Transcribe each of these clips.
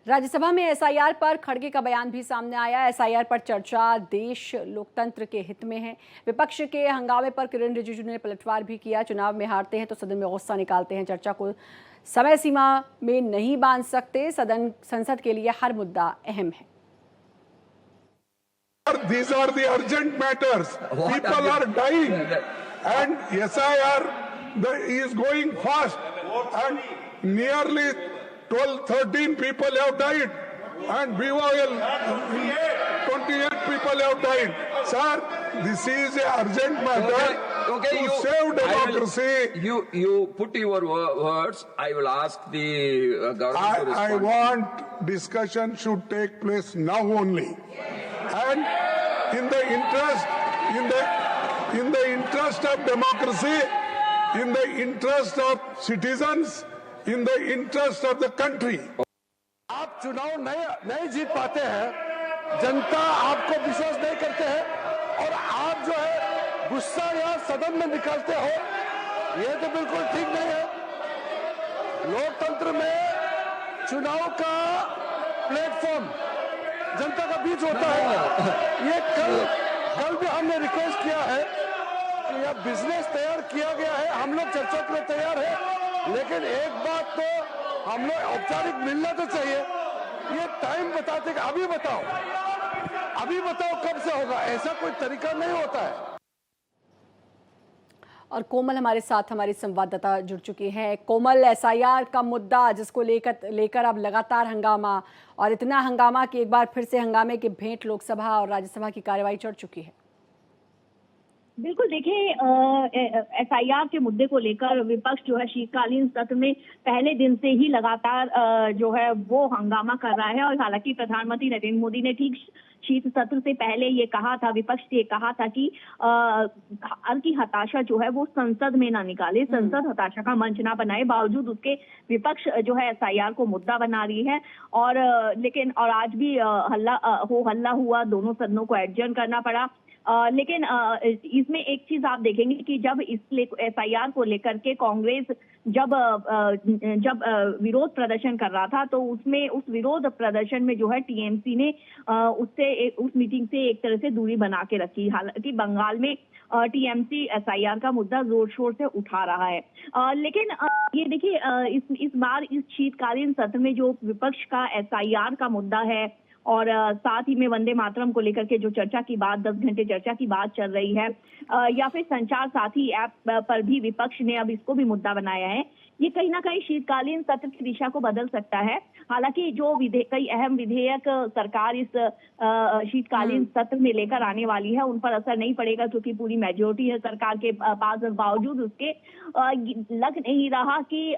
राज्यसभा में एसआईआर पर खड़गे का बयान भी सामने आया। एसआईआर पर चर्चा देश लोकतंत्र के हित में है। विपक्ष के हंगामे पर किरण रिजिजू ने पलटवार भी किया। चुनाव में हारते हैं तो सदन में गुस्सा निकालते हैं, चर्चा को समय सीमा में नहीं बांध सकते। संसद के लिए हर मुद्दा अहम है। These are the urgent matters. People are dying, and SIR is going fast, and nearly 13 people have died, and BOL 28 people have died. Sir, this is an urgent matter to save democracy. You put your words. I will ask the government to respond. I want discussion should take place now only, and in the interest of democracy, in the interest of citizens, in the interest of the country. आप चुनाव नहीं जीत पाते हैं, जनता आपको विश्वास नहीं करते हैं, और आप जो है गुस्सा यहाँ सदन में निकालते हो, ये तो बिल्कुल ठीक नहीं है। लोकतंत्र में चुनाव का प्लेटफॉर्म जनता का बीच होता है। ये कल भी हमने रिक्वेस्ट किया है कि यह बिजनेस तैयार किया गया है, हम लोग चर्चा के लिए तैयार है, लेकिन एक बात तो हम लोग औपचारिक मिलना तो चाहिए। ये टाइम बताते कि अभी बताओ कब से होगा, ऐसा कोई तरीका नहीं होता है। और कोमल हमारे साथ हमारी संवाददाता जुड़ चुकी हैं। कोमल, एसआईआर का मुद्दा जिसको लेकर अब लगातार हंगामा, और इतना हंगामा कि एक बार फिर से हंगामे के भेंट लोकसभा और राज्यसभा की कार्यवाही चढ़ चुकी है। बिल्कुल, देखिए एसआईआर के मुद्दे को लेकर विपक्ष जो है शीतकालीन सत्र में पहले दिन से ही लगातार जो है वो हंगामा कर रहा है। और हालांकि प्रधानमंत्री नरेंद्र मोदी ने ठीक शीत सत्र से पहले ये कहा था, विपक्ष से ये कहा था कि हर की हताशा जो है वो संसद में ना निकाले, संसद हताशा का मंच ना बनाए। बावजूद उसके विपक्ष जो है एसआईआर को मुद्दा बना रही है। और लेकिन आज भी हल्ला हुआ, दोनों सदनों को एडजर्न करना पड़ा। लेकिन इसमें एक चीज आप देखेंगे कि जब इस एसआईआर को लेकर के कांग्रेस जब विरोध प्रदर्शन कर रहा था, तो उस विरोध प्रदर्शन में जो है टीएमसी ने उस मीटिंग से एक तरह से दूरी बना के रखी। हालांकि बंगाल में टीएमसी एसआईआर का मुद्दा जोर शोर से उठा रहा है। लेकिन ये देखिए इस बार इस शीतकालीन सत्र में जो विपक्ष का एसआईआर का मुद्दा है, और साथ ही में वंदे मातरम को लेकर के जो चर्चा की बात, 10 घंटे चर्चा की बात चल रही है, या फिर संचार साथी ऐप पर भी विपक्ष ने अब इसको भी मुद्दा बनाया है, ये कहीं ना कहीं शीतकालीन सत्र की दिशा को बदल सकता है। हालांकि जो कई अहम विधेयक सरकार इस शीतकालीन सत्र में लेकर आने वाली है, उन पर असर नहीं पड़ेगा क्योंकि पूरी मेजोरिटी है सरकार के पास। बावजूद उसके लग नहीं रहा कि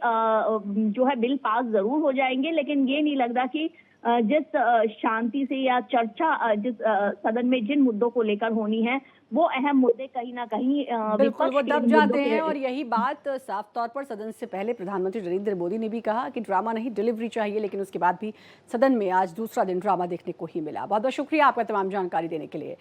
जो है बिल पास जरूर हो जाएंगे, लेकिन ये नहीं लगता कि जिस शांति से या चर्चा जिस सदन में जिन मुद्दों को लेकर होनी है, वो अहम मुद्दे कहीं ना कहीं बिल्कुल वो दब जाते हैं। और यही बात साफ तौर पर सदन से पहले प्रधानमंत्री नरेंद्र मोदी ने भी कहा कि ड्रामा नहीं, डिलीवरी चाहिए। लेकिन उसके बाद भी सदन में आज दूसरा दिन ड्रामा देखने को ही मिला। बहुत बहुत शुक्रिया आपका तमाम जानकारी देने के लिए।